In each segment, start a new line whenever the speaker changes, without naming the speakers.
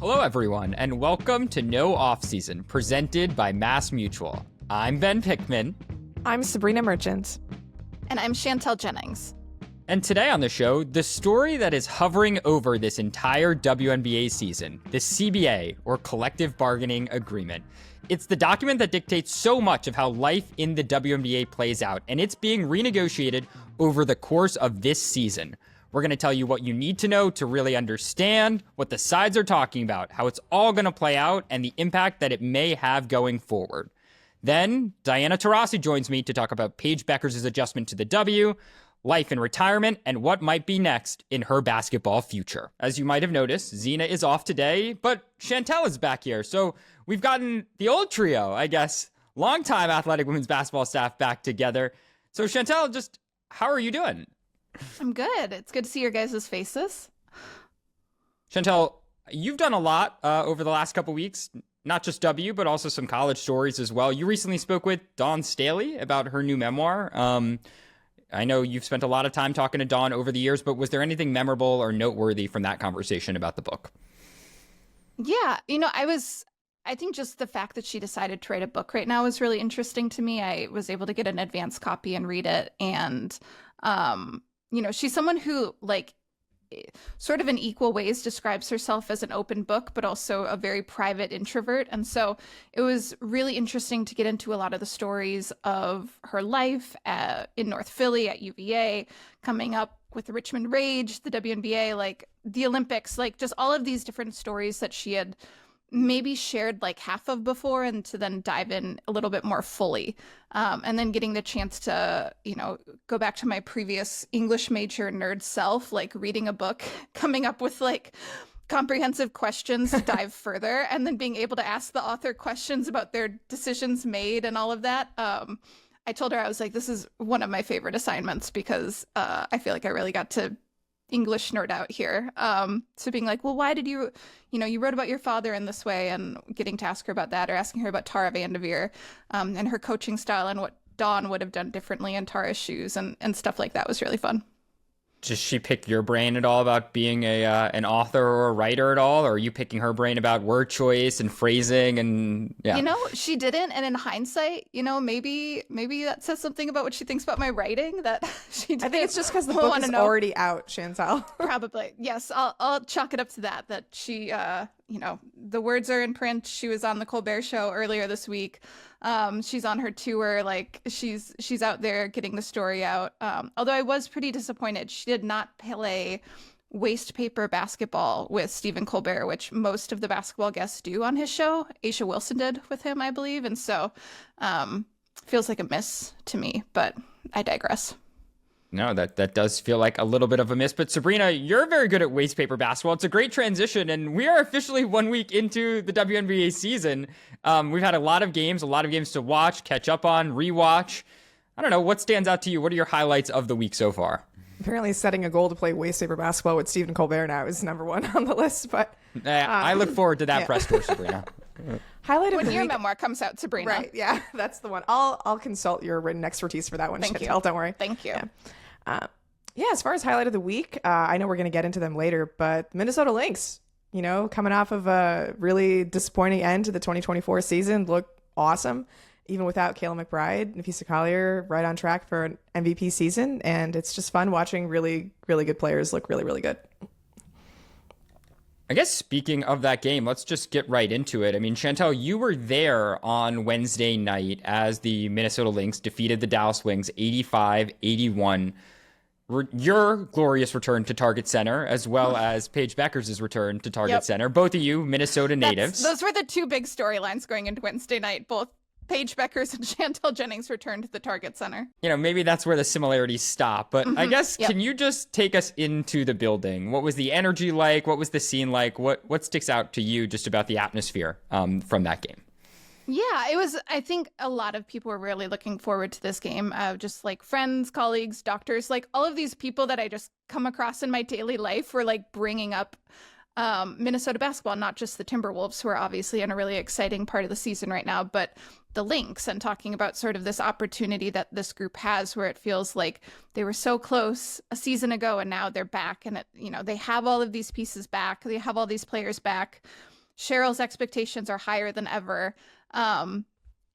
Hello, everyone, and welcome to No Offseason, presented by Mass Mutual. I'm Ben Pickman.
I'm Sabreena Merchant.
And I'm Chantel Jennings.
And today on the show, the story that is hovering over this entire WNBA season, the CBA, or Collective Bargaining Agreement. It's the document that dictates so much of how life in the WNBA plays out, and it's being renegotiated over the course of this season. We're going to tell you what you need to know to really understand what the sides are talking about, how it's all going to play out, and the impact that it may have going forward. Then, Diana Taurasi joins me to talk about Paige Bueckers' adjustment to the W, life in retirement, and what might be next in her basketball future. As you might have noticed, Zena is off today, but Chantel is back here. So we've gotten the old trio, I guess, longtime athletic women's basketball staff back together. So Chantel, just how are you doing?
I'm good. It's good to see your guys' faces.
Chantel, you've done a lot over the last couple weeks, not just W, but also some college stories as well. You recently spoke with Dawn Staley about her new memoir. I know you've spent a lot of time talking to Dawn over the years, but was there anything memorable or noteworthy from that conversation about the book?
Yeah, I think just the fact that she decided to write a book right now is really interesting to me. I was able to get an advance copy and read it. And, she's someone who, sort of in equal ways describes herself as an open book, but also a very private introvert. And so it was really interesting to get into a lot of the stories of her life in North Philly at UVA, coming up with the Richmond Rage, the WNBA, the Olympics, just all of these different stories that she had maybe shared half of before, and to then dive in a little bit more fully. And then getting the chance to, go back to my previous English major nerd self, reading a book, coming up with comprehensive questions to dive further, and then being able to ask the author questions about their decisions made and all of that. I told her, I was like, this is one of my favorite assignments because I feel like I really got to English nerd out here. So being like, well, why did you wrote about your father in this way, and getting to ask her about that, or asking her about Tara Vanderveer and her coaching style and what Dawn would have done differently in Tara's shoes and stuff like that was really fun.
Does she pick your brain at all about being an author or a writer at all? Or are you picking her brain about word choice and phrasing and
She didn't. And in hindsight, maybe that says something about what she thinks about my writing that she did.
I think it's just because the book is already out, Chantel.
Probably. Yes. I'll chalk it up to that she, the words are in print. She was on the Colbert Show earlier this week. She's on her tour. She's out there getting the story out. Although I was pretty disappointed. She did not play waste paper basketball with Stephen Colbert, which most of the basketball guests do on his show. Aisha Wilson did with him, I believe. And so feels like a miss to me, but I digress.
No, that does feel like a little bit of a miss. But Sabreena, you're very good at waste paper basketball. It's a great transition, and we are officially 1 week into the WNBA season. We've had a lot of games to watch, catch up on, rewatch. I don't know, what stands out to you? What are your highlights of the week so far?
Apparently setting a goal to play waste paper basketball with Stephen Colbert now is number one on the list. But
I look forward to that press tour, Sabreena.
Highlight of
when
the
your
week.
memoir comes out, Sabreena.
Right, yeah, that's the one. I'll consult your written expertise for that one, Chantel. Don't worry.
Thank you.
As far as highlight of the week, I know we're going to get into them later, but Minnesota Lynx, coming off of a really disappointing end to the 2024 season, look awesome. Even without Kayla McBride, Nafisa Collier right on track for an MVP season. And it's just fun watching really, really good players look really, really good.
I guess speaking of that game, let's just get right into it. I mean, Chantel, you were there on Wednesday night as the Minnesota Lynx defeated the Dallas Wings 85-81. Your glorious return to Target Center, as well as Paige Bueckers' return to Target Center. Both of you Minnesota natives.
Those were the two big storylines going into Wednesday night. Both Paige Bueckers and Chantel Jennings returned to the Target Center.
Maybe that's where the similarities stop. But I guess, can you just take us into the building? What was the energy like? What was the scene like? What sticks out to you just about the atmosphere from that game?
Yeah, it was, I think a lot of people were really looking forward to this game. Just friends, colleagues, doctors, all of these people that I just come across in my daily life were bringing up Minnesota basketball, not just the Timberwolves, who are obviously in a really exciting part of the season right now, but the Lynx, and talking about sort of this opportunity that this group has where it feels like they were so close a season ago and now they're back, and they have all of these pieces back. They have all these players back. Cheryl's expectations are higher than ever. And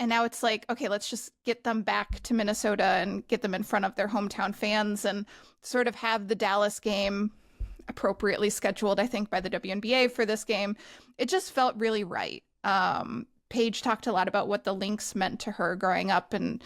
now it's like, okay, let's just get them back to Minnesota and get them in front of their hometown fans and sort of have the Dallas game appropriately scheduled, I think, by the WNBA for this game. It just felt really right. Paige talked a lot about what the Lynx meant to her growing up. And,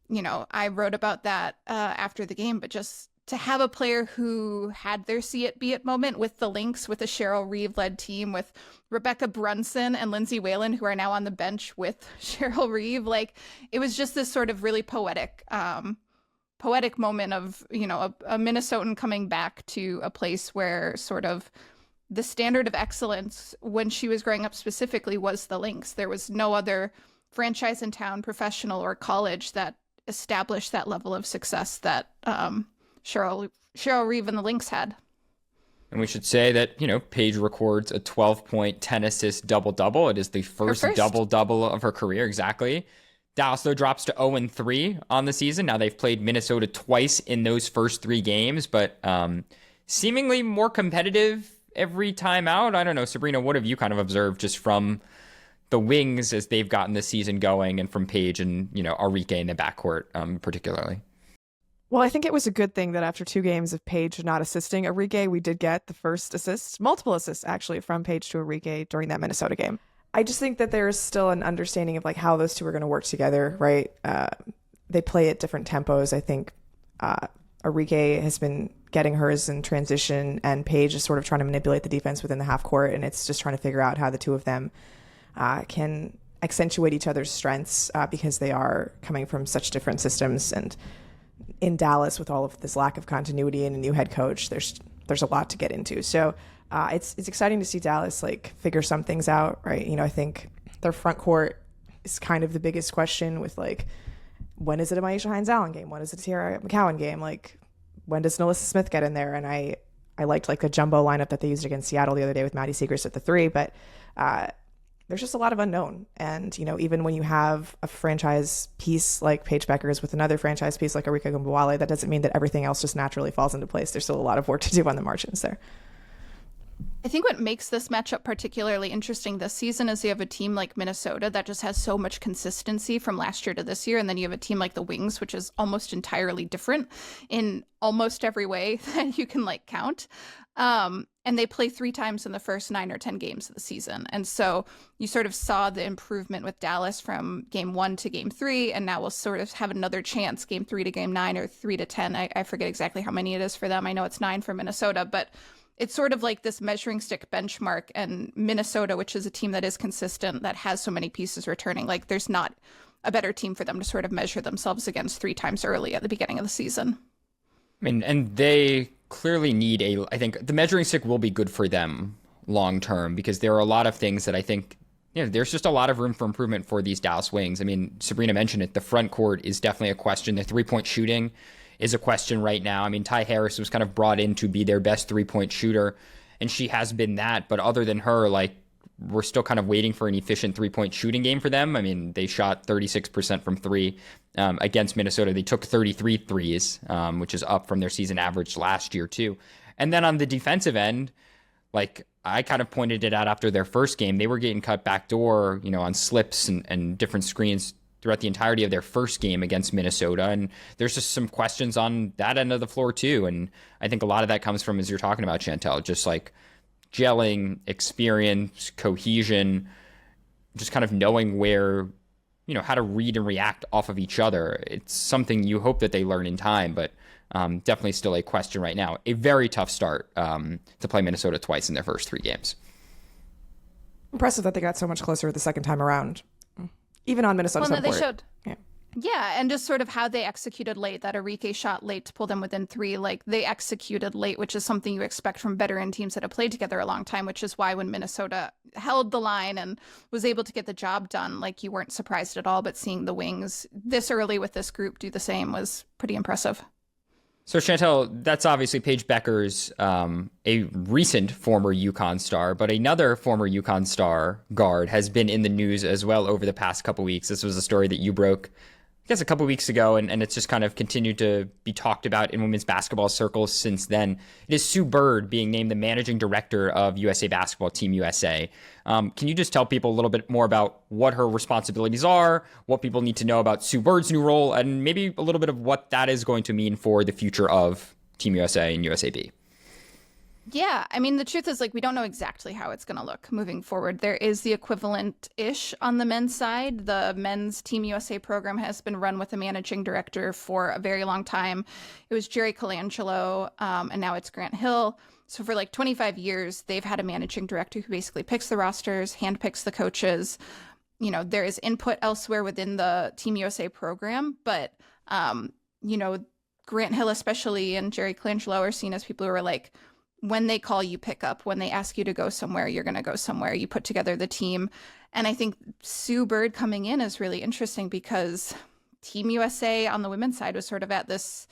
you know, I wrote about that after the game, but just to have a player who had their see it, be it moment with the Lynx, with a Cheryl Reeve-led team, with Rebecca Brunson and Lindsay Whalen, who are now on the bench with Cheryl Reeve. Like, it was just this sort of really poetic moment of, you know, a Minnesotan coming back to a place where sort of the standard of excellence when she was growing up specifically was the Lynx. There was no other franchise in town, professional or college, that established that level of success that Cheryl Reeve and the Lynx had.
And we should say that, you know, Paige records a 12-point, 10-assist double-double. It is the first double-double of her career, exactly. Dallas, though, drops to 0-3 on the season. Now they've played Minnesota twice in those first 3 games, but seemingly more competitive every time out. I don't know, Sabreena, what have you kind of observed just from the Wings as they've gotten the season going, and from Paige and, you know, Arike in the backcourt particularly?
Well, I think it was a good thing that after 2 games of Paige not assisting Arike, we did get the first assists, multiple assists actually, from Paige to Arike during that Minnesota game. I just think that there's still an understanding of like how those two are going to work together, right? They play at different tempos. I think Arike has been getting hers in transition, and Paige is sort of trying to manipulate the defense within the half court, and it's just trying to figure out how the two of them can accentuate each other's strengths because they are coming from such different systems. And in Dallas, with all of this lack of continuity and a new head coach, there's a lot to get into. So it's exciting to see Dallas like figure some things out, right? You know, I think their front court is kind of the biggest question with like, when is it a Maisha Hines-Allen game? When is it a Tiara McCowan game? Like, when does Nalissa Smith get in there? And I liked like the jumbo lineup that they used against Seattle the other day with Maddie Siegrist at the 3, but there's just a lot of unknown. And, you know, even when you have a franchise piece like Paige Bueckers with another franchise piece like Arike Ogunbowale, that doesn't mean that everything else just naturally falls into place. There's still a lot of work to do on the margins there.
I think what makes this matchup particularly interesting this season is you have a team like Minnesota that just has so much consistency from last year to this year. And then you have a team like the Wings, which is almost entirely different in almost every way that you can like count. And they play 3 times in the first 9 or 10 games of the season. And so you sort of saw the improvement with Dallas from game 1 to game 3. And now we'll sort of have another chance, game 3 to game 9 or 3 to 10. I forget exactly how many it is for them. I know it's 9 for Minnesota, but it's sort of like this measuring stick benchmark. And Minnesota, which is a team that is consistent, that has so many pieces returning, like there's not a better team for them to sort of measure themselves against 3 times early at the beginning of the season.
I mean, and they clearly need I think the measuring stick will be good for them long term, because there are a lot of things that I think, you know, there's just a lot of room for improvement for these Dallas Wings. I mean, Sabreena mentioned it. The front court is definitely a question. The 3-point shooting is a question right now. I mean, Ty Harris was kind of brought in to be their best 3-point shooter, and she has been that. But other than her, like, we're still kind of waiting for an efficient 3-point shooting game for them. I mean, they shot 36% from 3 against Minnesota. They took 33 threes, which is up from their season average last year too. And then on the defensive end, like I kind of pointed it out after their first game, they were getting cut backdoor, you know, on slips and different screens throughout the entirety of their first game against Minnesota. And there's just some questions on that end of the floor too. And I think a lot of that comes from, as you're talking about, Chantel, just like gelling, experience, cohesion, just kind of knowing where, you know, how to read and react off of each other. It's something you hope that they learn in time, but definitely still a question right now. A very tough start to play Minnesota twice in their first 3 games.
Impressive that they got so much closer the second time around, even on Minnesota's
home
court.
They showed. Yeah, and just sort of how they executed late. That Arike shot late to pull them within 3. Like, they executed late, which is something you expect from veteran teams that have played together a long time, which is why when Minnesota held the line and was able to get the job done, like, you weren't surprised at all. But seeing the Wings this early with this group do the same was pretty impressive.
So, Chantel, that's obviously Paige Bueckers, a recent former UConn star, but another former UConn star guard has been in the news as well over the past couple weeks. This was a story that you broke guess a couple weeks ago, and it's just kind of continued to be talked about in women's basketball circles since then. It is Sue Bird being named the managing director of USA Basketball Team USA. Can you just tell people a little bit more about what her responsibilities are, what people need to know about Sue Bird's new role, and maybe a little bit of what that is going to mean for the future of Team USA and USAB?
Yeah, I mean, the truth is, like, we don't know exactly how it's going to look moving forward. There is the equivalent-ish on the men's side. The men's Team USA program has been run with a managing director for a very long time. It was Jerry Colangelo, and now it's Grant Hill. So for like 25 years, they've had a managing director who basically picks the rosters, handpicks the coaches. You know, there is input elsewhere within the Team USA program, but, you know, Grant Hill especially and Jerry Colangelo are seen as people who are like, when they call, you pick up. When they ask you to go somewhere, you're going to go somewhere. You put together the team. And I think Sue Bird coming in is really interesting because Team USA on the women's side was sort of at this,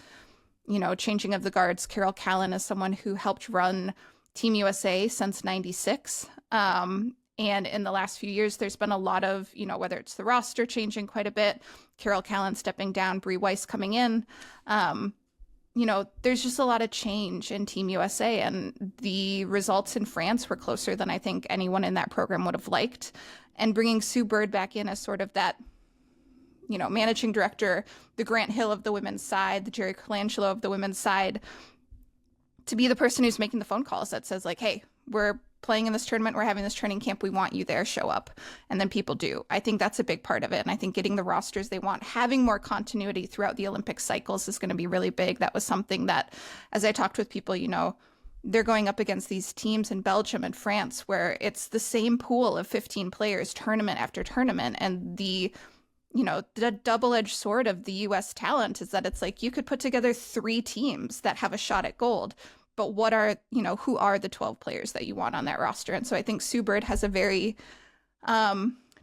you know, changing of the guards. Carol Callan is someone who helped run Team USA since '96. And in the last few years, there's been a lot of, you know, whether it's the roster changing quite a bit, Carol Callan stepping down, Bree Weiss coming in. You know, there's just a lot of change in Team USA, and the results in France were closer than I think anyone in that program would have liked. And bringing Sue Bird back in as sort of that, you know, managing director, the Grant Hill of the women's side, the Jerry Colangelo of the women's side, to be the person who's making the phone calls that says like, hey, we're playing in this tournament, we're having this training camp, we want you there, show up. And then people do. I think that's a big part of it. And I think getting the rosters they want, having more continuity throughout the Olympic cycles is going to be really big. That was something that, as I talked with people, you know, they're going up against these teams in Belgium and France where it's the same pool of 15 players tournament after tournament. And the, you know, the double-edged sword of the US talent is that it's like you could put together 3 teams that have a shot at gold. But what are, you know, who are the 12 players that you want on that roster? And so I think Sue Bird has a very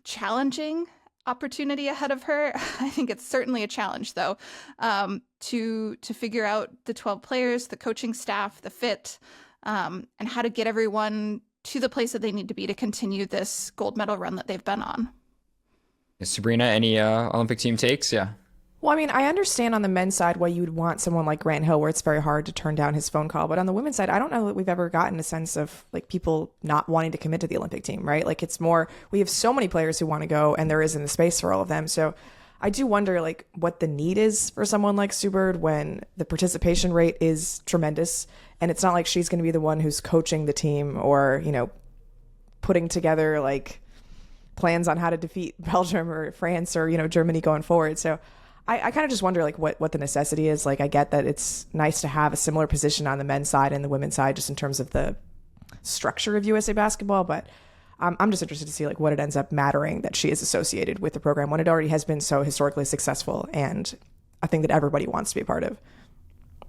challenging opportunity ahead of her. I think it's certainly a challenge, though, to figure out the 12 players, the coaching staff, the fit, and how to get everyone to the place that they need to be to continue this gold medal run that they've been on.
Sabreena, any Olympic team takes? Yeah.
Well, I mean, I understand on the men's side why you would want someone like Grant Hill, where it's very hard to turn down his phone call. But on the women's side, I don't know that we've ever gotten a sense of like people not wanting to commit to the Olympic team, right? Like it's more, we have so many players who want to go and there isn't the space for all of them. So I do wonder like what the need is for someone like Sue Bird when the participation rate is tremendous. And it's not like she's going to be the one who's coaching the team or, you know, putting together like plans on how to defeat Belgium or France or, you know, Germany going forward. So I kind of just wonder like what the necessity is. Like I get that it's nice to have a similar position on the men's side and the women's side just in terms of the structure of USA basketball, but I'm just interested to see like what it ends up mattering that she is associated with the program when it already has been so historically successful and a thing that everybody wants to be a part of.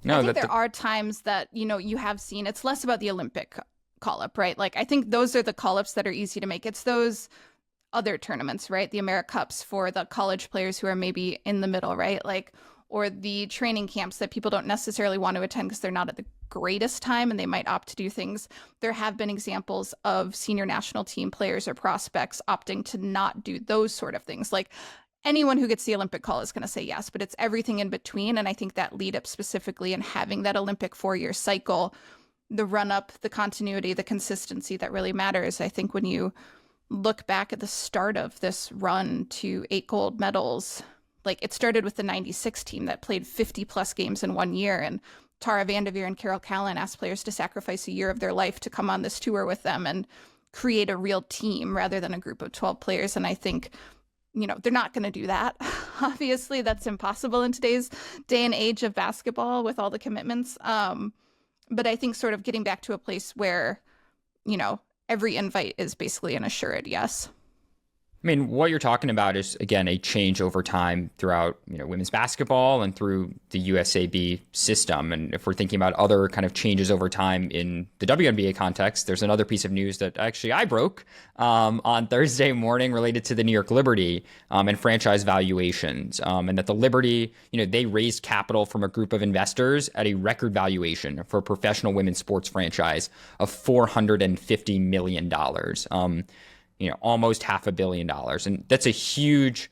No, I think there are times that, you know, you have seen it's less about the Olympic call-up, right? Like I think those are the call-ups that are easy to make. It's those other tournaments, right? The AmeriCups for the college players who are maybe in the middle, right? Like, or the training camps that people don't necessarily want to attend because they're not at the greatest time and they might opt to do things. There have been examples of senior national team players or prospects opting to not do those sort of things. Like anyone who gets the Olympic call is going to say yes, but it's everything in between. And I think that lead up specifically and having that Olympic 4-year cycle, the run up, the continuity, the consistency that really matters. I think when you look back at the start of this run to 8 gold medals, like it started with the 96 team that played 50 plus games in 1 year. And Tara Vanderveer and Carol Callan asked players to sacrifice a year of their life to come on this tour with them and create a real team rather than a group of 12 players. And I think, you know, they're not going to do that. Obviously, that's impossible in today's day and age of basketball with all the commitments. But I think sort of getting back to a place where, you know, every invite is basically an assured yes.
I mean, what you're talking about is, again, a change over time throughout, you know, women's basketball and through the USAB system. And if we're thinking about other kind of changes over time in the WNBA context, there's another piece of news that actually I broke on Thursday morning related to the New York Liberty and franchise valuations. And that the Liberty, you know, they raised capital from a group of investors at a record valuation for a professional women's sports franchise of $450 million. You know, almost $500 million. And that's a huge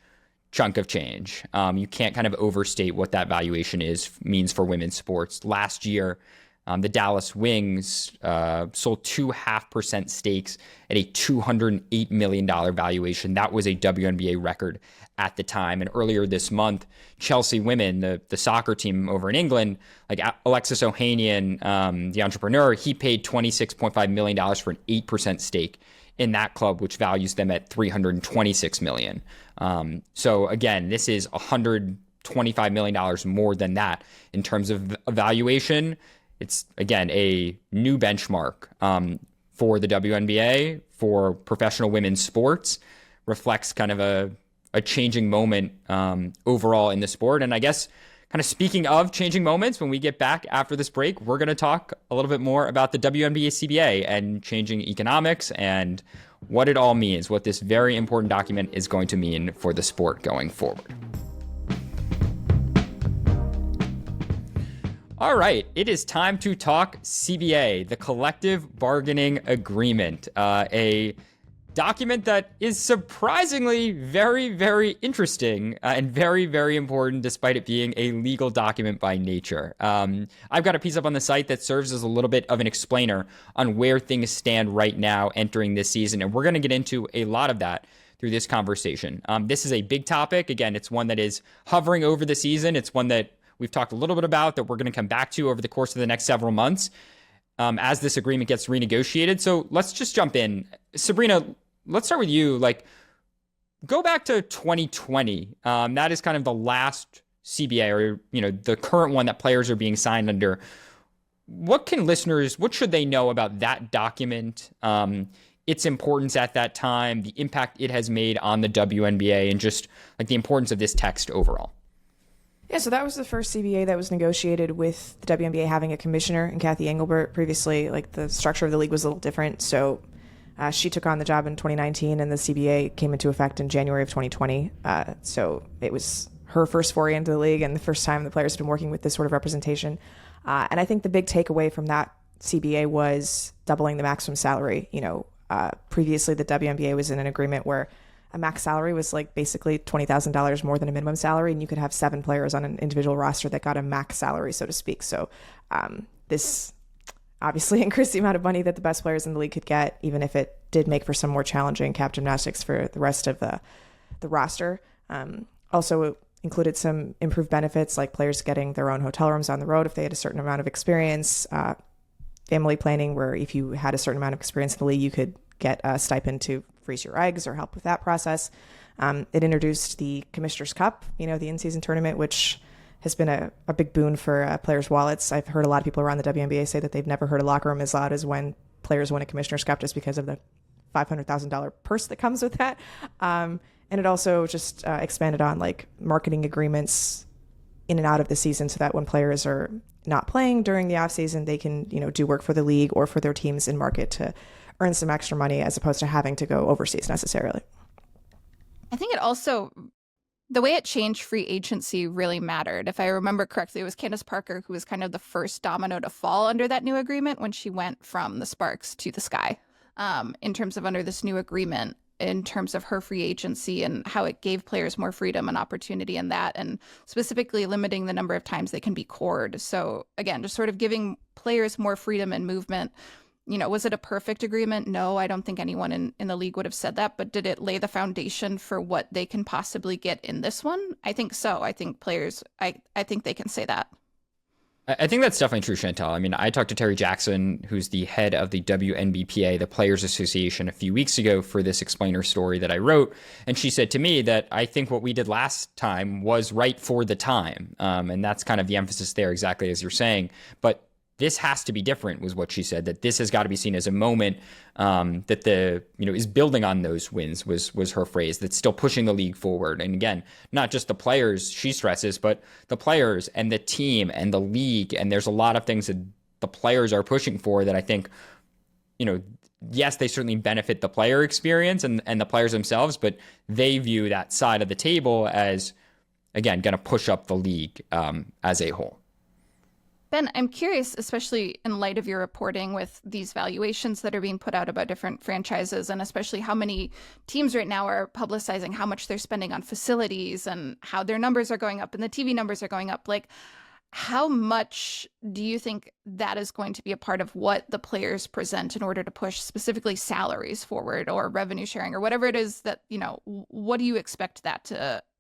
chunk of change. You can't kind of overstate what that valuation means for women's sports. Last year, the Dallas Wings sold 2.5% stakes at a $208 million valuation. That was a WNBA record at the time. And earlier this month, Chelsea Women, the soccer team over in England, like Alexis Ohanian, the entrepreneur, he paid $26.5 million for an 8% stake in that club, which values them at $326 million. So again, this is $125 million more than that in terms of valuation. It's, again, a new benchmark for the WNBA, for professional women's sports, reflects kind of a changing moment overall in the sport. And I guess kind of speaking of changing moments, when we get back after this break, we're going to talk a little bit more about the WNBA CBA and changing economics and what it all means, what this very important document is going to mean for the sport going forward. All right, it is time to talk CBA, the Collective Bargaining Agreement, a document that is surprisingly very, very interesting and very, very important, despite it being a legal document by nature. I've got a piece up on the site that serves as a little bit of an explainer on where things stand right now entering this season, and we're going to get into a lot of that through this conversation. This is a big topic. Again, it's one that is hovering over the season. It's one that we've talked a little bit about, that we're going to come back to over the course of the next several months as this agreement gets renegotiated. So let's just jump in. Sabreena, let's start with you. Like, go back to 2020. That is kind of the last CBA, or, the current one that players are being signed under. What should they know about that document, its importance at that time, the impact it has made on the WNBA, and just like the importance of this text overall?
Yeah, so that was the first CBA that was negotiated with the WNBA having a commissioner and Kathy Engelbert. Previously, like, the structure of the league was a little different. So she took on the job in 2019, and the CBA came into effect in January of 2020. So it was her first foray into the league and the first time the players have been working with this sort of representation. And I think the big takeaway from that CBA was doubling the maximum salary. Previously the WNBA was in an agreement where a max salary was like basically $20,000 more than a minimum salary, and you could have 7 players on an individual roster that got a max salary, so to speak. So this obviously increased the amount of money that the best players in the league could get, even if it did make for some more challenging cap gymnastics for the rest of the roster. Also, it included some improved benefits, like players getting their own hotel rooms on the road if they had a certain amount of experience, family planning, where if you had a certain amount of experience in the league, you could get a stipend to freeze your eggs or help with that process. It introduced the Commissioner's Cup, the in-season tournament, which has been a big boon for players' wallets. I've heard a lot of people around the WNBA say that they've never heard a locker room as loud as when players win a Commissioner's Cup, just because of the $500,000 purse that comes with that. And it also just expanded on like marketing agreements in and out of the season, so that when players are not playing during the off season, they can, do work for the league or for their teams in market to earn some extra money, as opposed to having to go overseas necessarily.
I think it also, the way it changed free agency really mattered. If I remember correctly, it was Candace Parker who was kind of the first domino to fall under that new agreement when she went from the Sparks to the Sky, in terms of under this new agreement, in terms of her free agency and how it gave players more freedom and opportunity in that, and specifically limiting the number of times they can be cored. So again, just sort of giving players more freedom and movement. Was it a perfect agreement? No, I don't think anyone in the league would have said that, but did it lay the foundation for what they can possibly get in this one? I think so. I think players, I think they can say that.
I think that's definitely true, Chantel. I mean, I talked to Terry Jackson, who's the head of the WNBPA, the Players Association, a few weeks ago for this explainer story that I wrote. And she said to me that I think what we did last time was right for the time. And that's kind of the emphasis there, exactly as you're saying. But this has to be different, was what she said, that this has got to be seen as a moment that is building on those wins, was her phrase, that's still pushing the league forward. And again, not just the players, she stresses, but the players and the team and the league. And there's a lot of things that the players are pushing for that I think, yes, they certainly benefit the player experience and the players themselves, but they view that side of the table as, again, going to push up the league as a whole.
Ben, I'm curious, especially in light of your reporting with these valuations that are being put out about different franchises, and especially how many teams right now are publicizing how much they're spending on facilities and how their numbers are going up and the TV numbers are going up. Like, how much do you think that is going to be a part of what the players present in order to push specifically salaries forward or revenue sharing or whatever it is that, what do you expect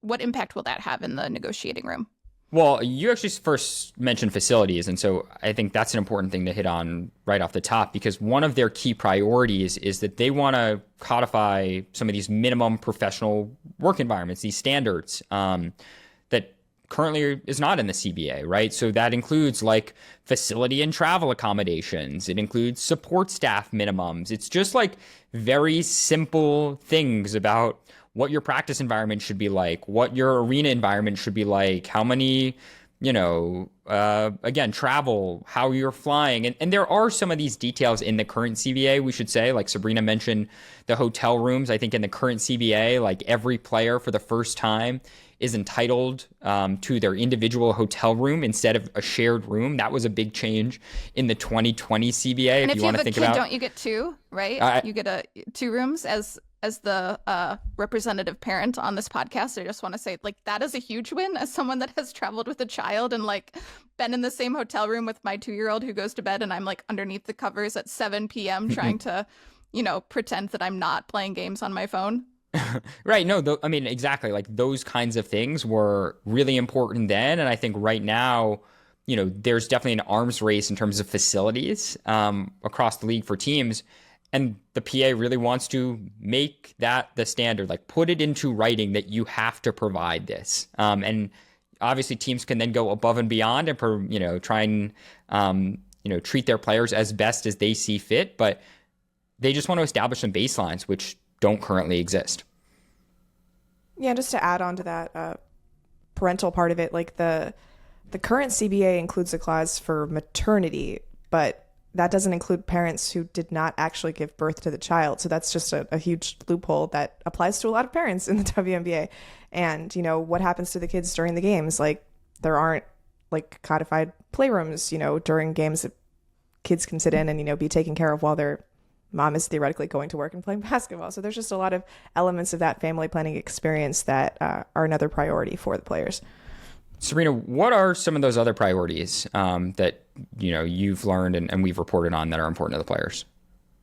what impact will that have in the negotiating room?
Well, you actually first mentioned facilities, and so I think that's an important thing to hit on right off the top, because one of their key priorities is that they want to codify some of these minimum professional work environments, these standards that currently is not in the CBA, right? So that includes like facility and travel accommodations. It includes support staff minimums. It's just like very simple things about what your practice environment should be like, what your arena environment should be like, how many, again, travel, how you're flying. And there are some of these details in the current CBA, we should say, like Sabreena mentioned the hotel rooms. I think in the current CBA, like every player for the first time is entitled to their individual hotel room instead of a shared room. That was a big change in the 2020 CBA.
And if you
want
have
to
a
think
kid,
about,
don't you get two, right? You get two rooms as the representative parent on this podcast. I just want to say, like, that is a huge win as someone that has traveled with a child and like been in the same hotel room with my 2-year-old who goes to bed and I'm like underneath the covers at 7 p.m. trying to, pretend that I'm not playing games on my phone.
Right. No, I mean, exactly. Like those kinds of things were really important then. And I think right now, there's definitely an arms race in terms of facilities across the league for teams. And the PA really wants to make that the standard, like put it into writing that you have to provide this. And obviously teams can then go above and beyond and, try and, treat their players as best as they see fit. But they just want to establish some baselines, which don't currently exist.
Yeah, just to add on to that parental part of it, like the current CBA includes a clause for maternity, but that doesn't include parents who did not actually give birth to the child. So that's just a huge loophole that applies to a lot of parents in the WNBA. And, what happens to the kids during the games? Like, there aren't like codified playrooms, during games that kids can sit in and, be taken care of while their mom is theoretically going to work and playing basketball. So there's just a lot of elements of that family planning experience that are another priority for the players.
Sabreena, what are some of those other priorities that you've learned and we've reported on that are important to the players?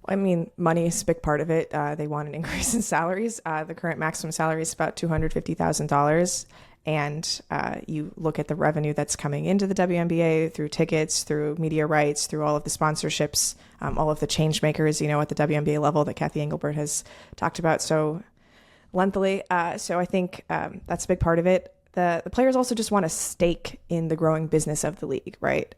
I mean, money is a big part of it. They want an increase in salaries. The current maximum salary is about $250,000. And you look at the revenue that's coming into the WNBA through tickets, through media rights, through all of the sponsorships, all of the change makers, at the WNBA level that Kathy Engelbert has talked about so lengthily. So I think that's a big part of it. The players also just want a stake in the growing business of the league, right?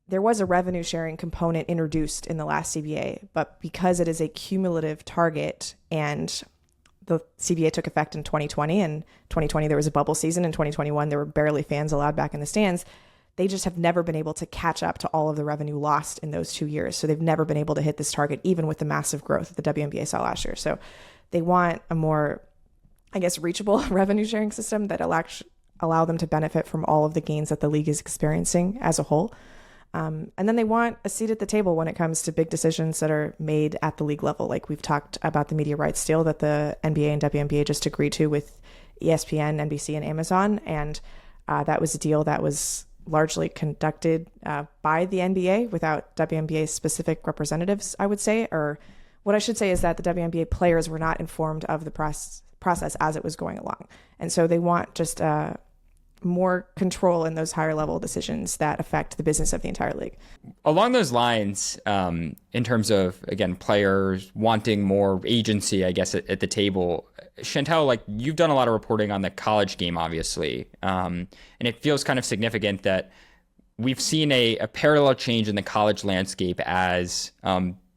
There was a revenue sharing component introduced in the last CBA, but because it is a cumulative target and the CBA took effect in 2020, and 2020 there was a bubble season, in 2021 there were barely fans allowed back in the stands, they just have never been able to catch up to all of the revenue lost in those 2 years. So they've never been able to hit this target, even with the massive growth that the WNBA saw last year. So they want a more, reachable revenue sharing system that allow them to benefit from all of the gains that the league is experiencing as a whole. And then they want a seat at the table when it comes to big decisions that are made at the league level. Like we've talked about the media rights deal that the NBA and WNBA just agreed to with ESPN, NBC, and Amazon. And that was a deal that was largely conducted by the NBA without WNBA specific representatives, I would say. Or what I should say is that the WNBA players were not informed of the process as it was going along. And so they want just more control in those higher level decisions that affect the business of the entire league.
Along those lines, in terms of, again, players wanting more agency, I guess, at the table, Chantel, like you've done a lot of reporting on the college game, obviously. And it feels kind of significant that we've seen a parallel change in the college landscape as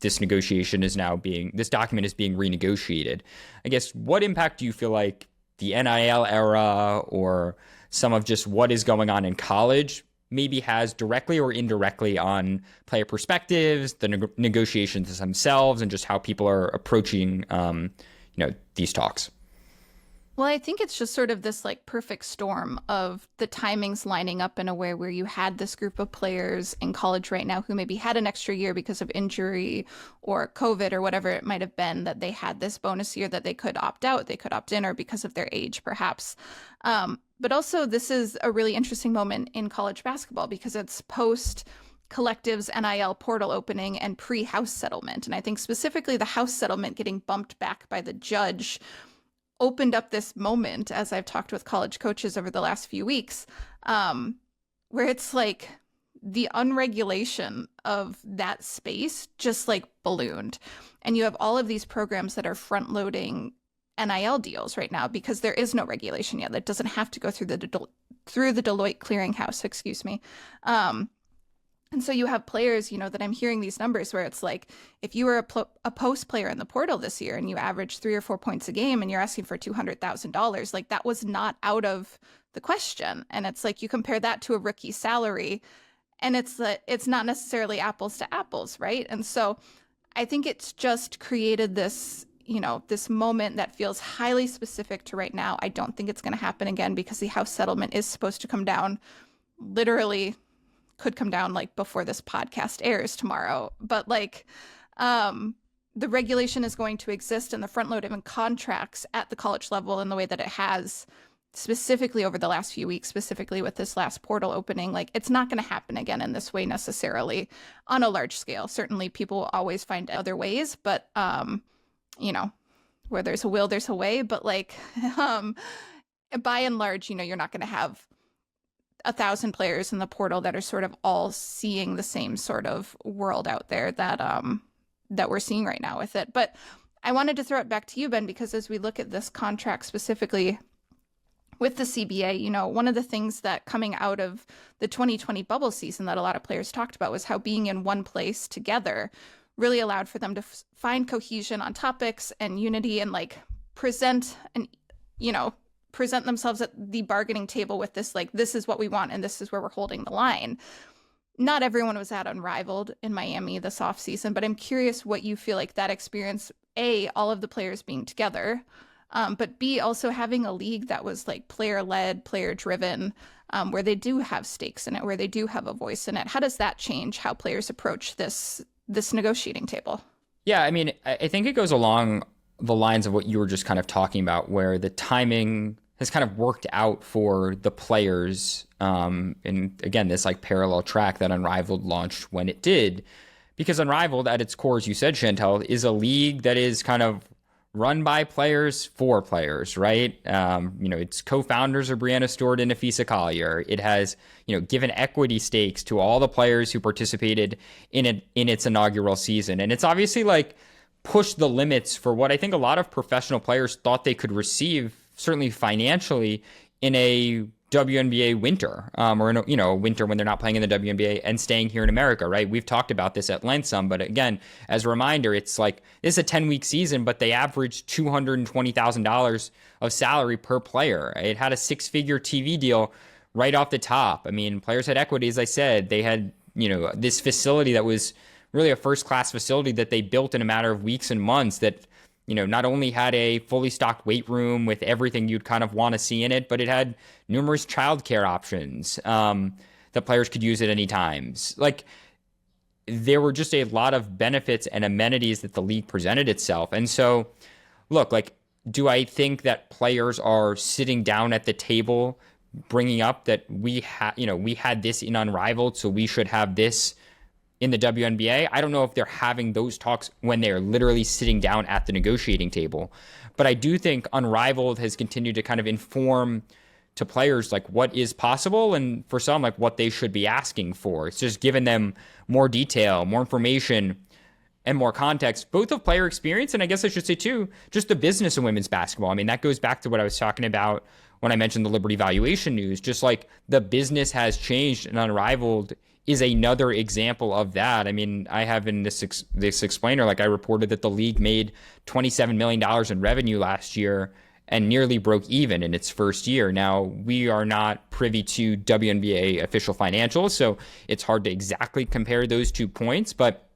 this document is being renegotiated. I guess, what impact do you feel like the NIL era or some of just what is going on in college maybe has directly or indirectly on player perspectives, the negotiations themselves, and just how people are approaching, these talks?
Well, I think it's just sort of this like perfect storm of the timings lining up in a way where you had this group of players in college right now who maybe had an extra year because of injury or COVID or whatever it might have been, that they had this bonus year that they could opt out, they could opt in, or because of their age, perhaps. But also, this is a really interesting moment in college basketball because it's post collectives NIL portal opening and pre-house settlement. And I think specifically the house settlement getting bumped back by the judge opened up this moment, as I've talked with college coaches over the last few weeks, where it's like the unregulation of that space just like ballooned. And you have all of these programs that are front loading NIL deals right now because there is no regulation yet. That doesn't have to go through the Deloitte clearinghouse, excuse me. And so you have players, that I'm hearing these numbers where it's like, if you were a post player in the portal this year and you averaged 3 or 4 points a game and you're asking for $200,000, like that was not out of the question. And it's like, you compare that to a rookie salary and it's not necessarily apples to apples, right? And so I think it's just created this, this moment that feels highly specific to right now. I don't think it's going to happen again because the house settlement is supposed to come down literally could come down like before this podcast airs tomorrow. But like the regulation is going to exist in the front load of contracts at the college level in the way that it has specifically over the last few weeks, specifically with this last portal opening. Like it's not going to happen again in this way necessarily on a large scale. Certainly people will always find other ways, but where there's a will, there's a way. But like by and large, you're not going to have 1,000 players in the portal that are sort of all seeing the same sort of world out there that we're seeing right now with it. But I wanted to throw it back to you, Ben, because as we look at this contract specifically with the CBA, one of the things that coming out of the 2020 bubble season that a lot of players talked about was how being in one place together really allowed for them to find cohesion on topics and unity and like present themselves at the bargaining table with this, like, this is what we want and this is where we're holding the line. Not everyone was that unrivaled in Miami this offseason, but I'm curious what you feel like that experience, A, all of the players being together, but B, also having a league that was like player-led, player-driven, where they do have stakes in it, where they do have a voice in it. How does that change how players approach this negotiating table? Yeah,
I mean, I think it goes along the lines of what you were just kind of talking about, where the timing has kind of worked out for the players. And again, this like parallel track that Unrivaled launched when it did, because Unrivaled at its core, as you said, Chantel, is a league that is kind of run by players for players, right? Its co-founders are Breanna Stewart and Nafisa Collier. It has, given equity stakes to all the players who participated in its inaugural season. And it's obviously like pushed the limits for what I think a lot of professional players thought they could receive, certainly financially, in a WNBA winter, or in a winter when they're not playing in the WNBA and staying here in America, right? We've talked about this at length some, but again, as a reminder, it's like this is a 10-week season, but they averaged $220,000 of salary per player. It had a 6-figure TV deal right off the top. I mean, players had equity, as I said. They had, this facility that was really a first-class facility that they built in a matter of weeks and months that, not only had a fully stocked weight room with everything you'd kind of want to see in it, but it had numerous childcare options that players could use at any times. Like, there were just a lot of benefits and amenities that the league presented itself. And so, look, like, do I think that players are sitting down at the table bringing up that we had this in Unrivaled, so we should have this in the WNBA? I don't know if they're having those talks when they're literally sitting down at the negotiating table. But I do think Unrivaled has continued to kind of inform to players like what is possible, and for some, like what they should be asking for. It's just given them more detail, more information, and more context, both of player experience, and I guess I should say too, just the business of women's basketball. I mean, that goes back to what I was talking about when I mentioned the Liberty valuation news. Just like the business has changed, and Unrivaled is another example of that. I mean, I have in this explainer, like I reported that the league made $27 million in revenue last year and nearly broke even in its first year. Now, we are not privy to WNBA official financials, so it's hard to exactly compare those 2 points, but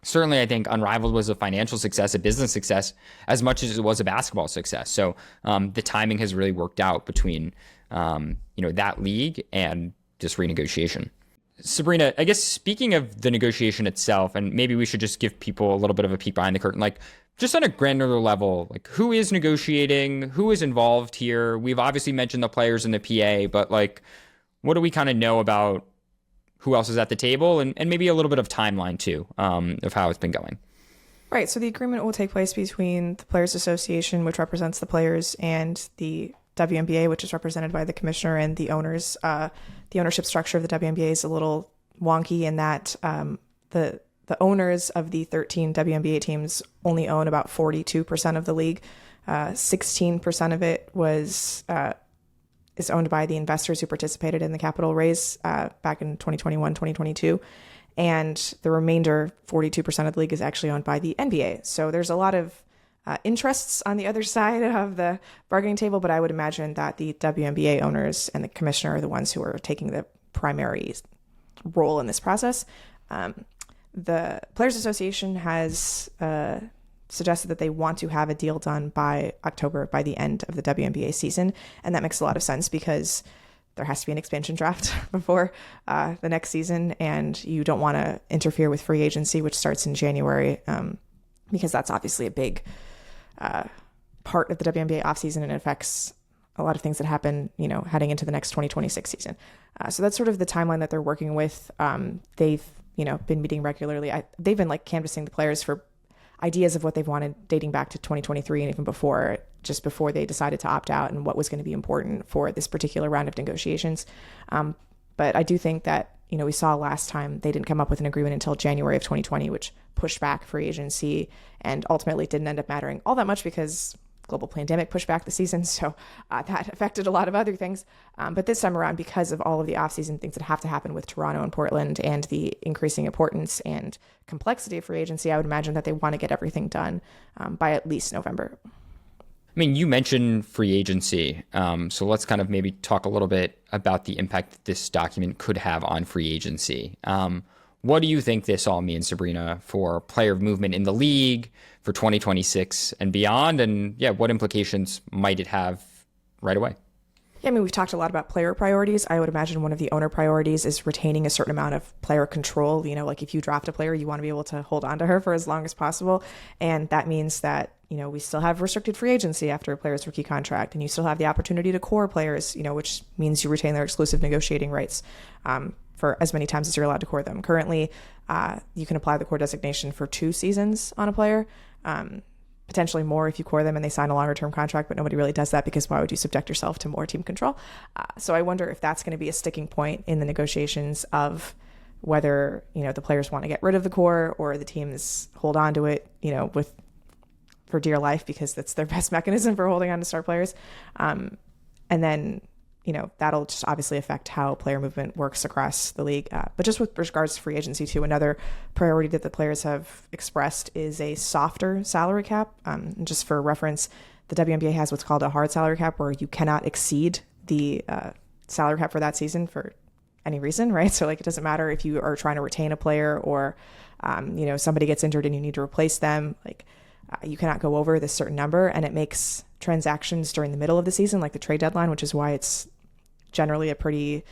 certainly, I think Unrivaled was a financial success, a business success, as much as it was a basketball success. So the timing has really worked out between, that league and this renegotiation. Sabreena, I guess speaking of the negotiation itself, and maybe we should just give people a little bit of a peek behind the curtain, like just on a granular level, like who is negotiating, who is involved here? We've obviously mentioned the players in the PA, but like, what do we kind of know about who else is at the table, and maybe a little bit of timeline too, of how it's been going?
Right. So the agreement will take place between the Players Association, which represents the players, and the WNBA, which is represented by the commissioner and the owners. The ownership structure of the WNBA is a little wonky in that the owners of the 13 WNBA teams only own about 42% of the league. 16% of it is owned by the investors who participated in the capital raise back in 2021, 2022. And the remainder, 42% of the league, is actually owned by the NBA. So there's a lot of interests on the other side of the bargaining table, but I would imagine that the WNBA owners and the commissioner are the ones who are taking the primary role in this process. The Players Association has suggested that they want to have a deal done by October, by the end of the WNBA season, and that makes a lot of sense because there has to be an expansion draft before the next season, and you don't want to interfere with free agency, which starts in January, because that's obviously a big part of the WNBA offseason, and it affects a lot of things that happen, heading into the next 2026 season. So that's sort of the timeline that they're working with. They've, been meeting regularly. They've been canvassing the players for ideas of what they've wanted dating back to 2023 and even before, just before they decided to opt out and what was going to be important for this particular round of negotiations. But I do think that, we saw last time they didn't come up with an agreement until January of 2020, which pushed back free agency, and ultimately didn't end up mattering all that much because global pandemic pushed back the season. So that affected a lot of other things. But this time around, because of all of the offseason things that have to happen with Toronto and Portland and the increasing importance and complexity of free agency, I would imagine that they want to get everything done by at least November.
I mean, you mentioned free agency. So let's kind of maybe talk a little bit about the impact that this document could have on free agency. What do you think this all means, Sabreena, for player movement in the league for 2026 and beyond? And what implications might it have right away?
Yeah, I mean, we've talked a lot about player priorities. I would imagine one of the owner priorities is retaining a certain amount of player control. If you draft a player, you want to be able to hold on to her for as long as possible. And that means that, we still have restricted free agency after a player's rookie contract, and you still have the opportunity to core players, which means you retain their exclusive negotiating rights for as many times as you're allowed to core them. Currently, you can apply the core designation for 2 seasons on a player, potentially more if you core them and they sign a longer term contract, but nobody really does that because why would you subject yourself to more team control? So I wonder if that's going to be a sticking point in the negotiations of whether, the players want to get rid of the core or the teams hold on to it, for dear life because that's their best mechanism for holding on to star players. And then, that'll just obviously affect how player movement works across the league. But just with regards to free agency too, another priority that the players have expressed is a softer salary cap. And just for reference, the WNBA has what's called a hard salary cap where you cannot exceed the salary cap for that season for any reason, right? So it doesn't matter if you are trying to retain a player or, somebody gets injured and you need to replace them, you cannot go over this certain number, and it makes transactions during the middle of the season, like the trade deadline, which is why it's generally a pretty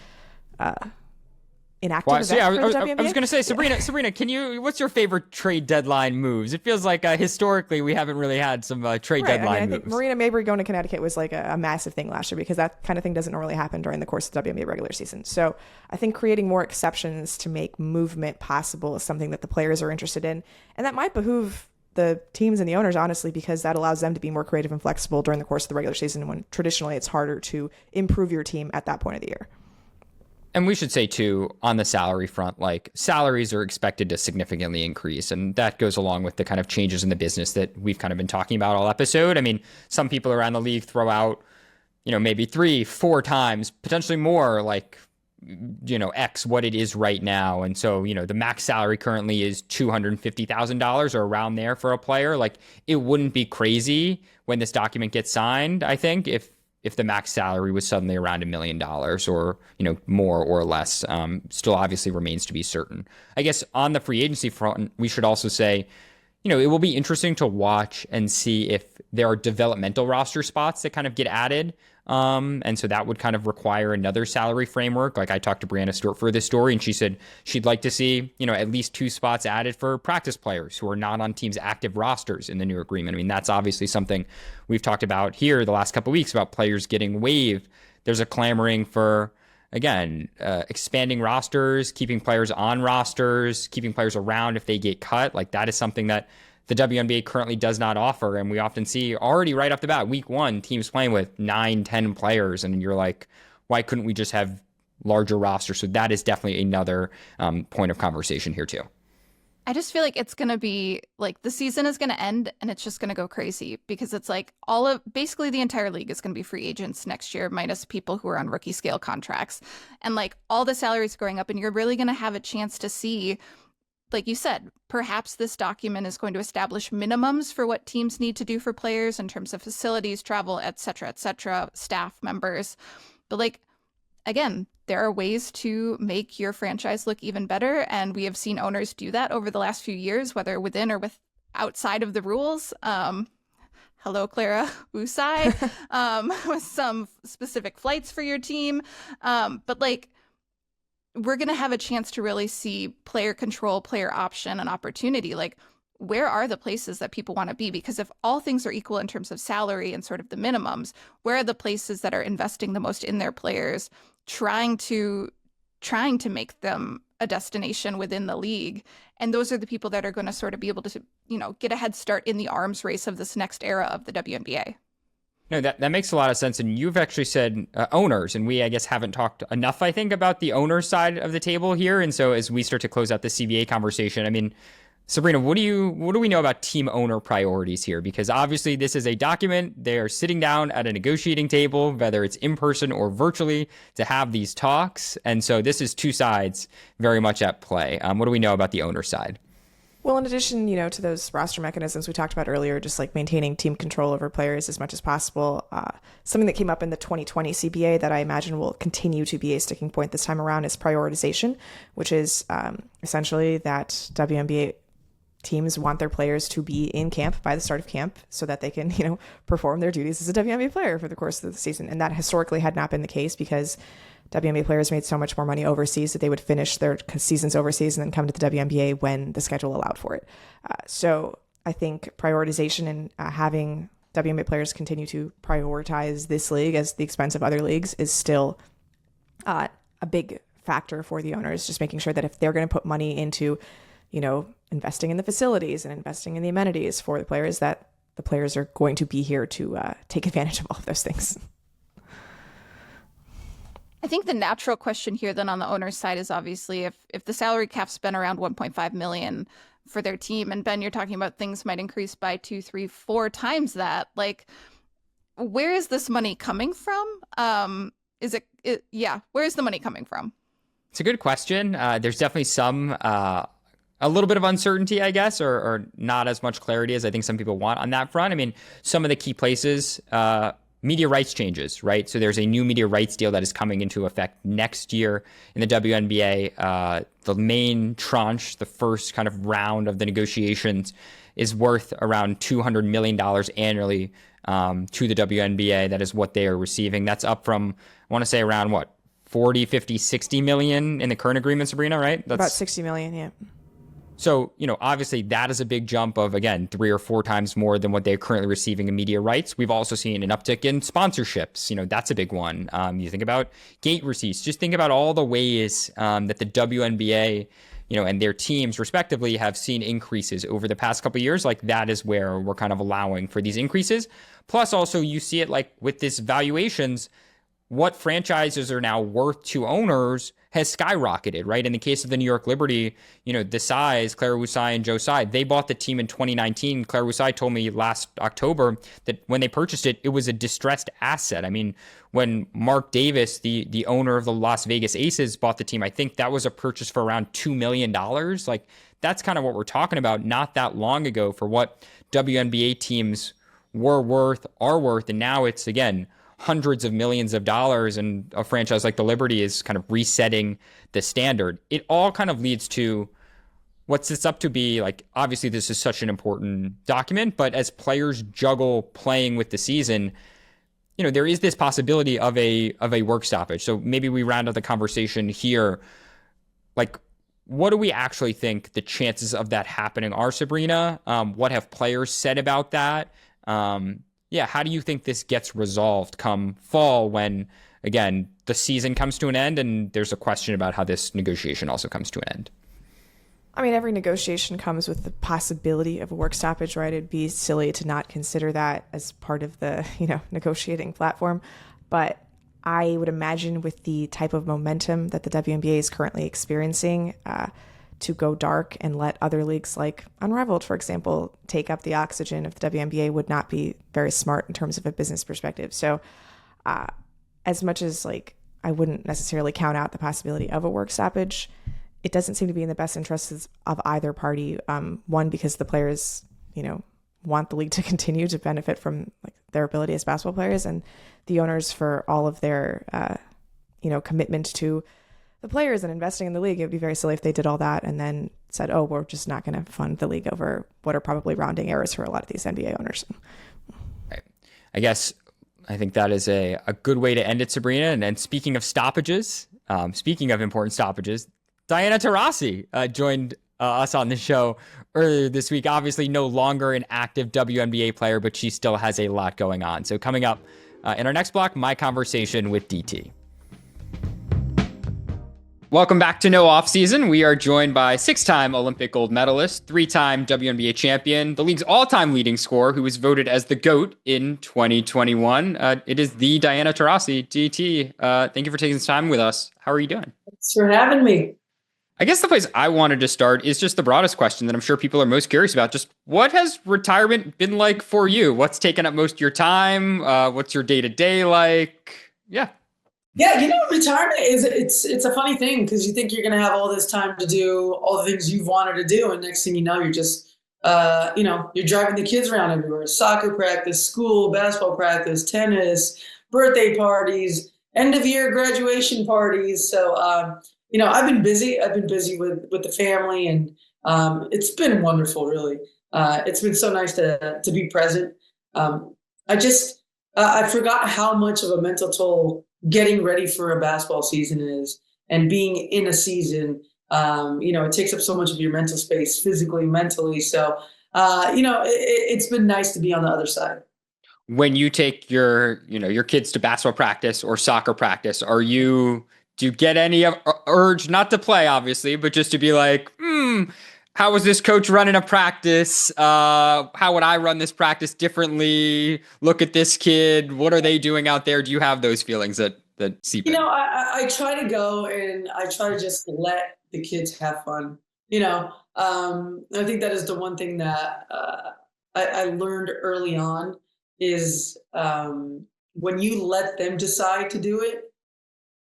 inactive event for the WNBA.
I was going to say, Sabreena, what's your favorite trade deadline moves? It feels like historically we haven't really had some trade deadline moves. I think
Marina Mabrey going to Connecticut was a massive thing last year because that kind of thing doesn't normally happen during the course of the WNBA regular season. So I think creating more exceptions to make movement possible is something that the players are interested in, and that might behoove the teams and the owners, honestly, because that allows them to be more creative and flexible during the course of the regular season when traditionally it's harder to improve your team at that point of the year.
And we should say, too, on the salary front, salaries are expected to significantly increase. And that goes along with the kind of changes in the business that we've kind of been talking about all episode. I mean, some people around the league throw out, maybe 3-4 times, potentially more, X what it is right now. And so, the max salary currently is $250,000 or around there for a player. It wouldn't be crazy when this document gets signed, I think, if if the max salary was suddenly around $1 million or, more or less, still obviously remains to be certain. I guess on the free agency front, we should also say, it will be interesting to watch and see if there are developmental roster spots that kind of get added. And so that would kind of require another salary framework. Like I talked to Brianna Stewart for this story, and she said she'd like to see, at least 2 spots added for practice players who are not on teams' active rosters in the new agreement. I mean, that's obviously something we've talked about here the last couple of weeks about players getting waived. There's a clamoring for, again, expanding rosters, keeping players on rosters, keeping players around if they get cut. Like that is something that the WNBA currently does not offer. And we often see already right off the bat, week 1, teams playing with 9, 10 players. And you're like, why couldn't we just have larger rosters? So that is definitely another point of conversation here too.
I just feel like it's going to be like the season is going to end and it's just going to go crazy because it's like basically the entire league is going to be free agents next year, minus people who are on rookie scale contracts. And like all the salaries going up, and you're really going to have a chance to see, like you said, perhaps this document is going to establish minimums for what teams need to do for players in terms of facilities, travel, et cetera, staff members. But like, again, there are ways to make your franchise look even better. And we have seen owners do that over the last few years, whether within or outside of the rules. Hello, Clara Usai, with some specific flights for your team. But like, we're going to have a chance to really see player control, player option, and opportunity. Like, where are the places that people want to be? Because if all things are equal in terms of salary and sort of the minimums, where are the places that are investing the most in their players, trying to make them a destination within the league? And those are the people that are going to sort of be able to, get a head start in the arms race of this next era of the WNBA.
No, that makes a lot of sense. And you've actually said owners, and we, I guess, haven't talked enough, I think, about the owner side of the table here. And so as we start to close out the CBA conversation, I mean, Sabreena, what do we know about team owner priorities here? Because obviously this is a document. They are sitting down at a negotiating table, whether it's in person or virtually, to have these talks. And so this is 2 sides very much at play. What do we know about the owner side?
Well, in addition, to those roster mechanisms we talked about earlier, just like maintaining team control over players as much as possible, something that came up in the 2020 CBA that I imagine will continue to be a sticking point this time around is prioritization, which is essentially that WNBA teams want their players to be in camp by the start of camp so that they can, perform their duties as a WNBA player for the course of the season. And that historically had not been the case because WNBA players made so much more money overseas that they would finish their seasons overseas and then come to the WNBA when the schedule allowed for it. So I think prioritization and having WNBA players continue to prioritize this league as the expense of other leagues is still a big factor for the owners, just making sure that if they're going to put money into, investing in the facilities and investing in the amenities for the players, that the players are going to be here to take advantage of all of those things.
I think the natural question here then on the owner's side is obviously if the salary cap's been around 1.5 million for their team, and Ben, you're talking about things might increase by 2, 3, 4 times that, like, where is this money coming from? Where is the money coming from?
It's a good question. There's definitely some, a little bit of uncertainty, I guess, or not as much clarity as I think some people want on that front. I mean, some of the key places, media rights changes, right? So there's a new media rights deal that is coming into effect next year in the WNBA. The main tranche, the first kind of round of the negotiations, is worth around $200 million annually to the WNBA. That is what they are receiving. That's up from, I want to say, around 40, 50, 60 million in the current agreement, Sabreena, right? That's
about 60 million, yeah.
So, obviously that is a big jump of, again, 3 or 4 times more than what they're currently receiving in media rights. We've also seen an uptick in sponsorships. That's a big one. You think about gate receipts. Just think about all the ways that the WNBA, and their teams respectively have seen increases over the past couple of years. Like that is where we're kind of allowing for these increases. Plus also you see it like with this valuations, what franchises are now worth to owners has skyrocketed, right? In the case of the New York Liberty, the size, Clara Usai and Joe Tsai, they bought the team in 2019. Clara Usai told me last October that when they purchased it, it was a distressed asset. I mean, when Mark Davis, the owner of the Las Vegas Aces, bought the team, I think that was a purchase for around $2 million. Like, that's kind of what we're talking about not that long ago for what WNBA teams are worth. And now it's, again, hundreds of millions of dollars, and a franchise like the Liberty is kind of resetting the standard. It all kind of leads to what sets up to be like, obviously this is such an important document, but as players juggle playing with the season, there is this possibility of a work stoppage. So maybe we round out the conversation here. Like, what do we actually think the chances of that happening are, Sabreena? What have players said about that? How do you think this gets resolved come fall when, again, the season comes to an end and there's a question about how this negotiation also comes to an end?
I mean, every negotiation comes with the possibility of a work stoppage, right? It'd be silly to not consider that as part of the, negotiating platform. But I would imagine with the type of momentum that the WNBA is currently experiencing, to go dark and let other leagues like Unrivaled, for example, take up the oxygen of the WNBA would not be very smart in terms of a business perspective. So as much as I wouldn't necessarily count out the possibility of a work stoppage, it doesn't seem to be in the best interests of either party. One, because the players, want the league to continue to benefit from their ability as basketball players, and the owners for all of their, commitment to the players and investing in the league. It would be very silly if they did all that and then said, "Oh, we're just not going to fund the league," over what are probably rounding errors for a lot of these NBA owners.
Right. I think that is a good way to end it, Sabreena. And speaking of stoppages, speaking of important stoppages, Diana Taurasi joined us on the show earlier this week. Obviously no longer an active WNBA player, but she still has a lot going on. So coming up in our next block, my conversation with DT. Welcome back to No Offseason. We are joined by 6-time Olympic gold medalist, 3-time WNBA champion, the league's all-time leading scorer, who was voted as the GOAT in 2021. It is the Diana Taurasi. DT, thank you for taking this time with us. How are you doing?
Thanks for having me.
I guess the place I wanted to start is just the broadest question that I'm sure people are most curious about. Just what has retirement been like for you? What's taken up most of your time? What's your day-to-day like? Yeah.
Yeah, retirement it's a funny thing because you think you're going to have all this time to do all the things you've wanted to do, and next thing you know, you're just you're driving the kids around everywhere. Soccer practice, school, basketball practice, tennis, birthday parties, end of year graduation parties. So I've been busy. I've been busy with the family, and it's been wonderful, really. It's been so nice to be present. I forgot how much of a mental toll getting ready for a basketball season is, and being in a season. It takes up so much of your mental space, physically, mentally. So, it's been nice to be on the other side.
When you take your kids to basketball practice or soccer practice, do you get any urge not to play, obviously, but just to be like, how is this coach running a practice? How would I run this practice differently? Look at this kid. What are they doing out there? Do you have those feelings that seep in?
I try to go and I try to just let the kids have fun. I think that is the one thing that I learned early on is when you let them decide to do it,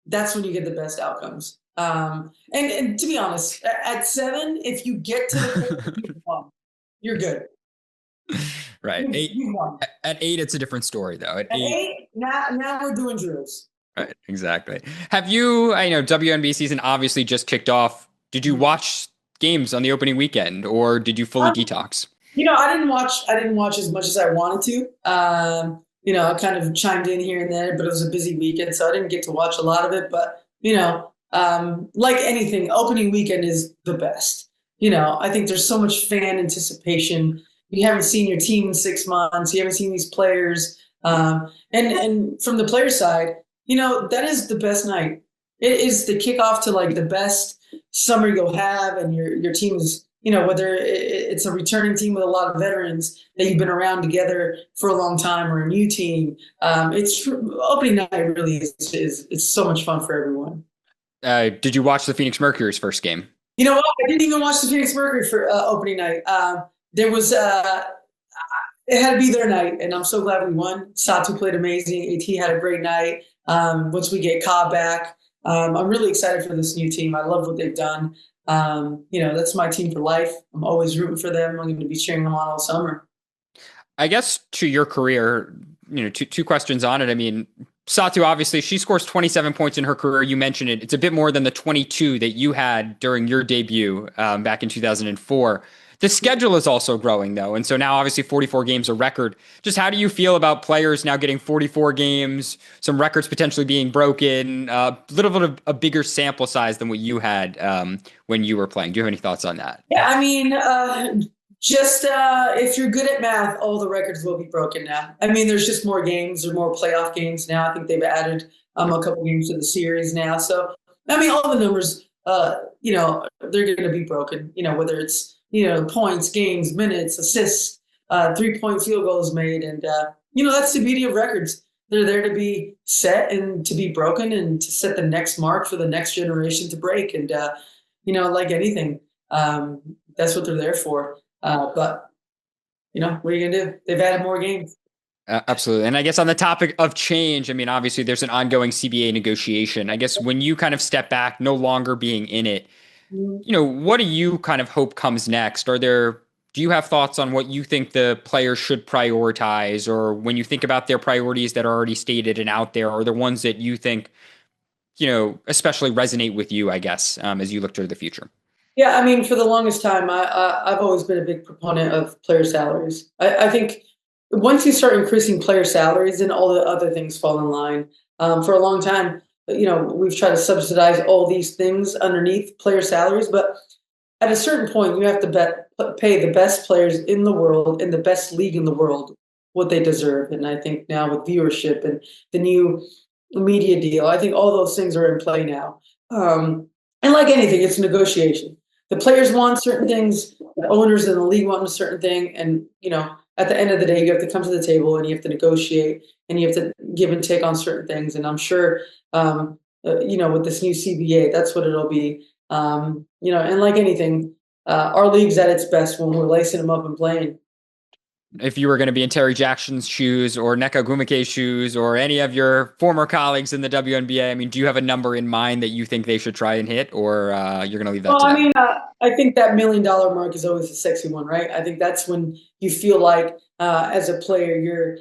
that's when you get the best outcomes. And to be honest, at 7, if you get to the point, you're good.
Right. At 8, it's a different story, though. At
8, now we're doing drills.
Right. Exactly. Have you? I know WNBA season obviously just kicked off. Did you watch games on the opening weekend, or did you fully detox?
I didn't watch as much as I wanted to. I kind of chimed in here and there, but it was a busy weekend, so I didn't get to watch a lot of it. But like anything, opening weekend is the best. I think there's so much fan anticipation. You haven't seen your team in 6 months. You haven't seen these players. And from the player side, that is the best night. It is the kickoff to the best summer you'll have, and your team is, whether it's a returning team with a lot of veterans that you've been around together for a long time, or a new team. It's opening night really is it's so much fun for everyone.
Did you watch the Phoenix Mercury's first game?
You know what? I didn't even watch the Phoenix Mercury for opening night. There was it had to be their night, and I'm so glad we won. Satu played amazing. AT had a great night. Once we get Cobb back, I'm really excited for this new team. I love what they've done. That's my team for life. I'm always rooting for them. I'm going to be cheering them on all summer.
I guess to your career, two questions on it. I mean, Satu, obviously, she scores 27 points in her career. You mentioned it. It's a bit more than the 22 that you had during your debut back in 2004. The schedule is also growing, though. And so now, obviously, 44 games a record. Just how do you feel about players now getting 44 games, some records potentially being broken, a little bit of a bigger sample size than what you had when you were playing? Do you have any thoughts on that?
Yeah, I mean, just if you're good at math, all the records will be broken now. I mean, there's just more games or more playoff games now. I think they've added a couple games to the series now. So, I mean, all the numbers, they're going to be broken, whether it's, points, games, minutes, assists, 3-point field goals made. And, that's the beauty of records. They're there to be set and to be broken and to set the next mark for the next generation to break. And, like anything, that's what they're there for. But, what are you going to do? They've added more games.
Absolutely. And I guess on the topic of change, I mean, obviously there's an ongoing CBA negotiation. I guess when you kind of step back, no longer being in it, what do you kind of hope comes next? Do you have thoughts on what you think the players should prioritize, or when you think about their priorities that are already stated and out there, or the ones that you think, especially resonate with you, I guess, as you look to the future?
Yeah, I mean, for the longest time, I've always been a big proponent of player salaries. I think once you start increasing player salaries, then all the other things fall in line. For a long time, we've tried to subsidize all these things underneath player salaries, but at a certain point, you have to pay the best players in the world, in the best league in the world, what they deserve. And I think now with viewership and the new media deal, I think all those things are in play now. And like anything, it's negotiation. The players want certain things, the owners and the league want a certain thing. And, at the end of the day, you have to come to the table and you have to negotiate and you have to give and take on certain things. And I'm sure, with this new CBA, that's what it'll be. And like anything, our league's at its best when we're lacing them up and playing.
If you were going to be in Terry Jackson's shoes or Nneka Ogwumike's shoes or any of your former colleagues in the WNBA, I mean, do you have a number in mind that you think they should try and hit, or you're going to leave that to them?
I mean, I think that $1 million mark is always a sexy one, right? I think that's when you feel like as a player, you're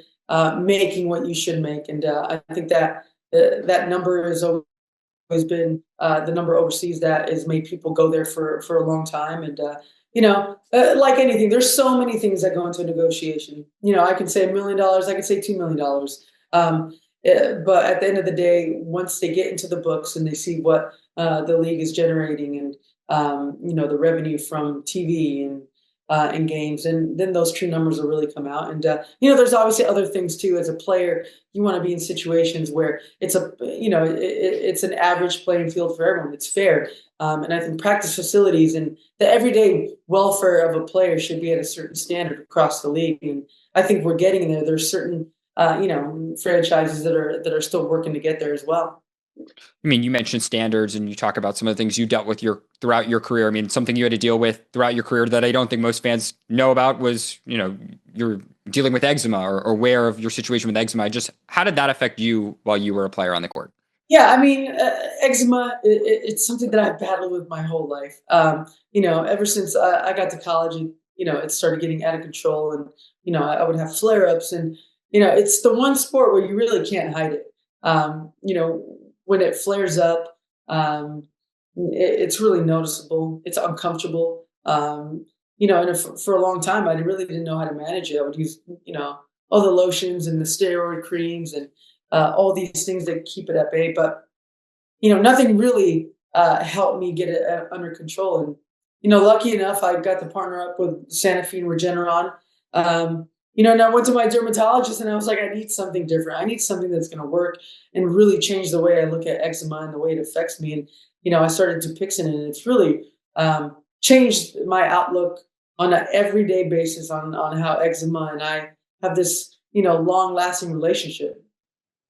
making what you should make. And I think that that number has always been the number overseas that has made people go there for a long time. And, like anything, there's so many things that go into a negotiation. I can say $1 million, I can say $2 million. But at the end of the day, once they get into the books and they see what the league is generating and, the revenue from TV and games, and then those true numbers will really come out. And, there's obviously other things too. As a player, you want to be in situations where it's it's an average playing field for everyone. It's fair. And I think practice facilities and the everyday welfare of a player should be at a certain standard across the league. And I think we're getting there. There's certain, franchises that are still working to get there as well.
I mean, you mentioned standards and you talk about some of the things you dealt with throughout your career. I mean, something you had to deal with throughout your career that I don't think most fans know about was, you're dealing with eczema or aware of your situation with eczema. Just how did that affect you while you were a player on the court?
Yeah, I mean, eczema, it's something that I've battled with my whole life. Ever since I got to college, it started getting out of control and, I would have flare-ups and, it's the one sport where you really can't hide it. When it flares up, it's really noticeable. It's uncomfortable. And for a long time, I really didn't know how to manage it. I would use, all the lotions and the steroid creams and all these things that keep it at bay. But, nothing really helped me get it under control. And, lucky enough, I got to partner up with Sanofi and Regeneron. And I went to my dermatologist and I was like, I need something different. I need something that's going to work and really change the way I look at eczema and the way it affects me. And, I started Petersen and it's really changed my outlook on an everyday basis on how eczema and I have this, long lasting relationship.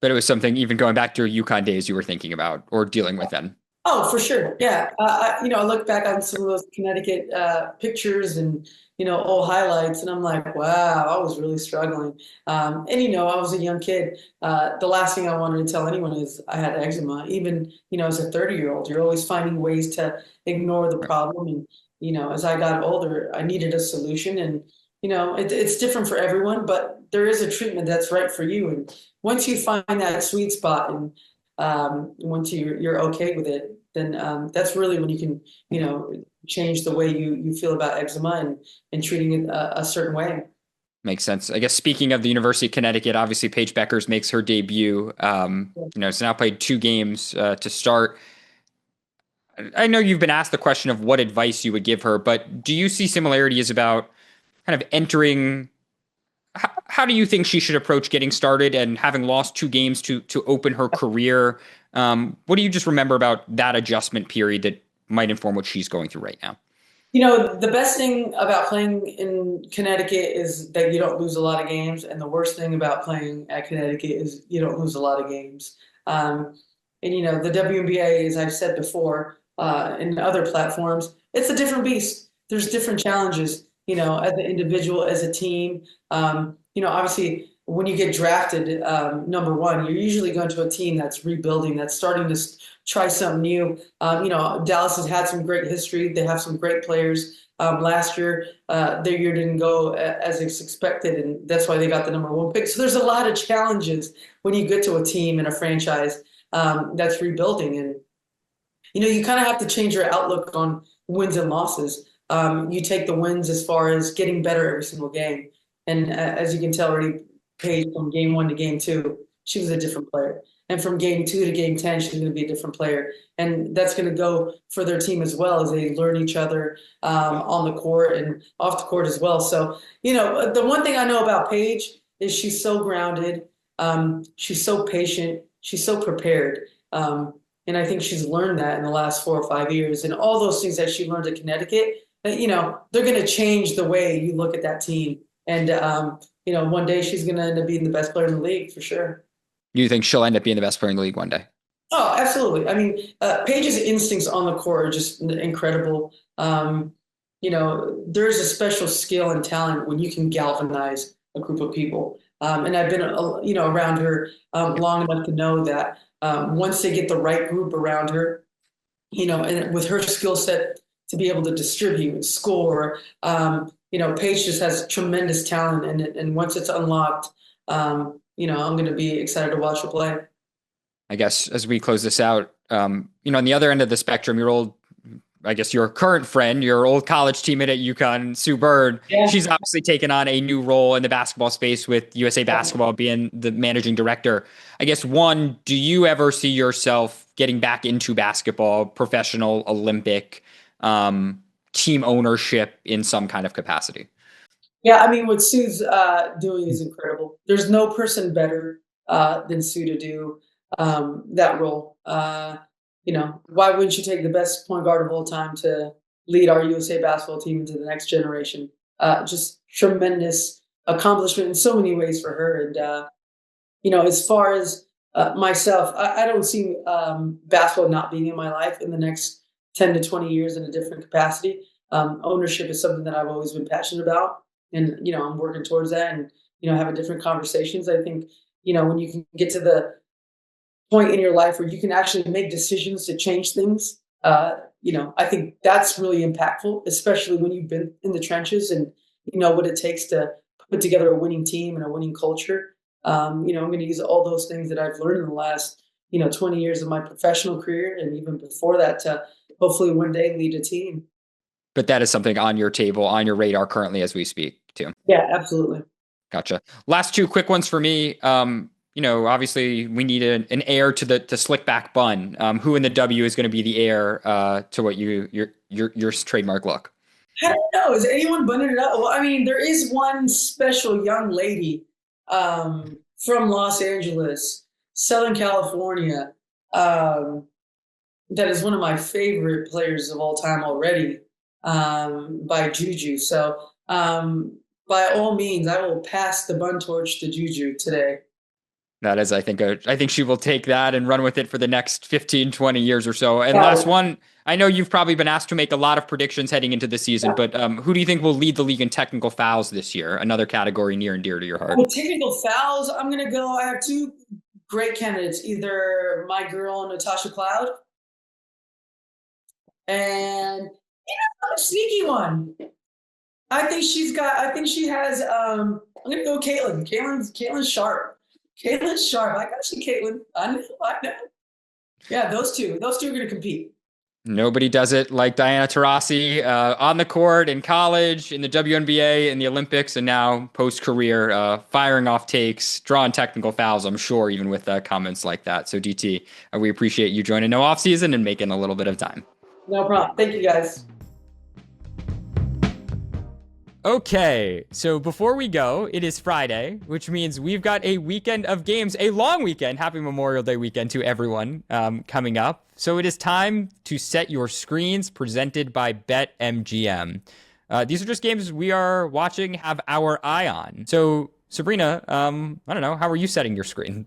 But it was something even going back to your UConn days you were thinking about or dealing with then.
Oh, for sure. Yeah. I look back on some of those Connecticut pictures and, old highlights. And I'm like, wow, I was really struggling. I was a young kid. The last thing I wanted to tell anyone is I had eczema. Even, as a 30-year-old, you're always finding ways to ignore the problem. And, as I got older, I needed a solution. And, it's different for everyone, but there is a treatment that's right for you. And once you find that sweet spot and once you're okay with it, then that's really when you can, change the way you feel about eczema and treating it a certain way.
Makes sense. I guess speaking of the University of Connecticut, obviously Paige Bueckers makes her debut. It's now played 2 games to start. I know you've been asked the question of what advice you would give her, but do you see similarities about kind of entering? How do you think she should approach getting started and having lost 2 games to open her career? What do you just remember about that adjustment period that might inform what she's going through right now?
The best thing about playing in Connecticut is that you don't lose a lot of games, and the worst thing about playing at Connecticut is you don't lose a lot of games. The WNBA, as I've said before, in other platforms, it's a different beast. There's different challenges, as an individual, as a team. Obviously, when you get drafted, number one, you're usually going to a team that's rebuilding, that's starting to try something new. Dallas has had some great history. They have some great players. Last year, their year didn't go as expected, and that's why they got the number 1 pick. So there's a lot of challenges when you get to a team and a franchise that's rebuilding. And, you kind of have to change your outlook on wins and losses. You take the wins as far as getting better every single game. And as you can tell already, Paige, from game 1 to game 2, she was a different player. And from game 2 to game 10, she's going to be a different player. And that's going to go for their team as well as they learn each other on the court and off the court as well. So, the one thing I know about Paige is she's so grounded. She's so patient. She's so prepared. And I think she's learned that in the last 4 or 5 years. And all those things that she learned at Connecticut, they're going to change the way you look at that team. And, one day she's going to end up being the best player in the league for sure.
You think she'll end up being the best player in the league one day?
Oh, absolutely. I mean, Paige's instincts on the court are just incredible. There's a special skill and talent when you can galvanize a group of people. And I've been, around her long enough to know that once they get the right group around her, and with her skill set to be able to distribute and score, Paige just has tremendous talent, and once it's unlocked, I'm going to be excited to watch her play.
I guess as we close this out, on the other end of the spectrum, your current friend, your old college teammate at UConn, Sue Bird, yeah. She's obviously taken on a new role in the basketball space with USA Basketball being the managing director. I guess, one, do you ever see yourself getting back into basketball, professional, Olympic, team ownership in some kind of capacity?
Yeah, I mean, what Sue's doing is incredible. There's no person better than Sue to do that role. Why wouldn't you take the best point guard of all time to lead our USA basketball team into the next generation? Just tremendous accomplishment in so many ways for her. And, as far as myself, I don't see basketball not being in my life in the next 10 to 20 years in a different capacity. Ownership is something that I've always been passionate about. And, I'm working towards that and, having different conversations. I think, when you can get to the point in your life where you can actually make decisions to change things, I think that's really impactful, especially when you've been in the trenches and you know what it takes to put together a winning team and a winning culture. I'm going to use all those things that I've learned in the last, 20 years of my professional career and even before that to hopefully one day lead a team.
But that is something on your table, on your radar currently as we speak too.
Yeah, absolutely.
Gotcha. Last 2 quick ones for me. Obviously we need an heir to the slick back bun. Who in the W is going to be the heir to what your trademark look?
I don't know. Is anyone bunning it up? Well, I mean, there is one special young lady from Los Angeles, Southern California, that is one of my favorite players of all time already, by Juju. So by all means, I will pass the bun torch to Juju today.
That is, I think she will take that and run with it for the next 15, 20 years or so. And last one, I know you've probably been asked to make a lot of predictions heading into the season, but who do you think will lead the league in technical fouls this year? Another category near and dear to your heart.
Well, technical fouls, I'm going to go. I have 2 great candidates, either my girl, Natasha Cloud, and a sneaky one. I think she has, I'm going to go Caitlin. Caitlin's sharp. Caitlin's sharp. I got to see Caitlin. I know. Yeah, those two are going to compete.
Nobody does it like Diana Taurasi on the court, in college, in the WNBA, in the Olympics, and now post-career, firing off takes, drawing technical fouls, I'm sure, even with comments like that. So, DT, we appreciate you joining No Off Season and making a little bit of time.
No problem. Thank you, guys.
Okay, so before we go, it is Friday, which means we've got a weekend of games, a long weekend. Happy Memorial Day weekend to everyone coming up. So it is time to set your screens, presented by BetMGM. These are just games we are watching, have our eye on. So Sabreena, I don't know, how are you setting your screen?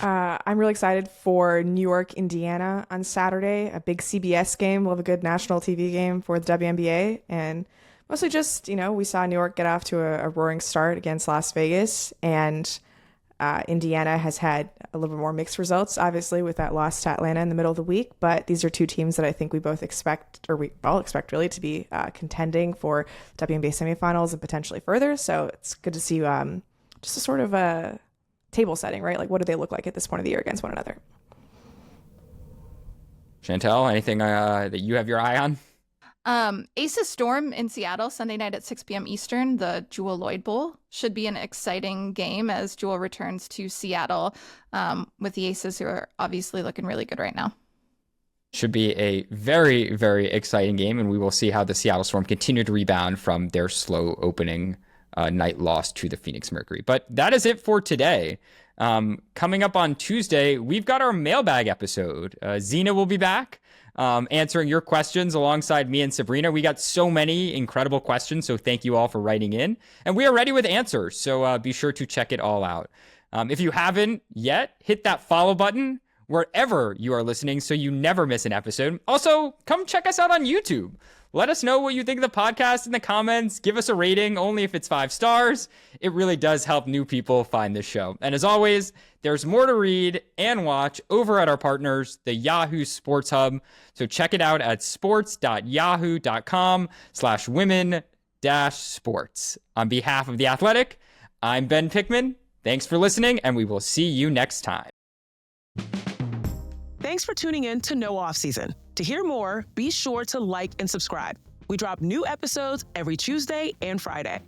I'm really excited for New York, Indiana on Saturday, a big CBS game. We'll have a good national TV game for the WNBA, and mostly just, we saw New York get off to a roaring start against Las Vegas, and Indiana has had a little bit more mixed results, obviously, with that loss to Atlanta in the middle of the week. But these are two teams that I think we both expect, or we all expect really, to be contending for WNBA semifinals and potentially further. So it's good to see just a sort of a table setting, right? Like, what do they look like at this point of the year against one another?
Chantel, anything that you have your eye on?
Aces Storm in Seattle Sunday night at 6 p.m. Eastern, the Jewel Lloyd Bowl, should be an exciting game as Jewel returns to Seattle with the Aces, who are obviously looking really good right now.
Should be a very, very exciting game, and we will see how the Seattle Storm continue to rebound from their slow opening night loss to the Phoenix Mercury. But that is it for today. Coming up on Tuesday, we've got our mailbag episode. Zena will be back, answering your questions alongside me and Sabreena. We got so many incredible questions, so thank you all for writing in. And we are ready with answers, so be sure to check it all out. If you haven't yet, hit that follow button wherever you are listening so you never miss an episode. Also, come check us out on YouTube. Let us know what you think of the podcast in the comments. Give us a rating, only if it's 5 stars. It really does help new people find this show. And as always, there's more to read and watch over at our partners, the Yahoo Sports Hub. So check it out at sports.yahoo.com/women-sports. On behalf of The Athletic, I'm Ben Pickman. Thanks for listening, and we will see you next time.
Thanks for tuning in to No Off Season. To hear more, be sure to like and subscribe. We drop new episodes every Tuesday and Friday.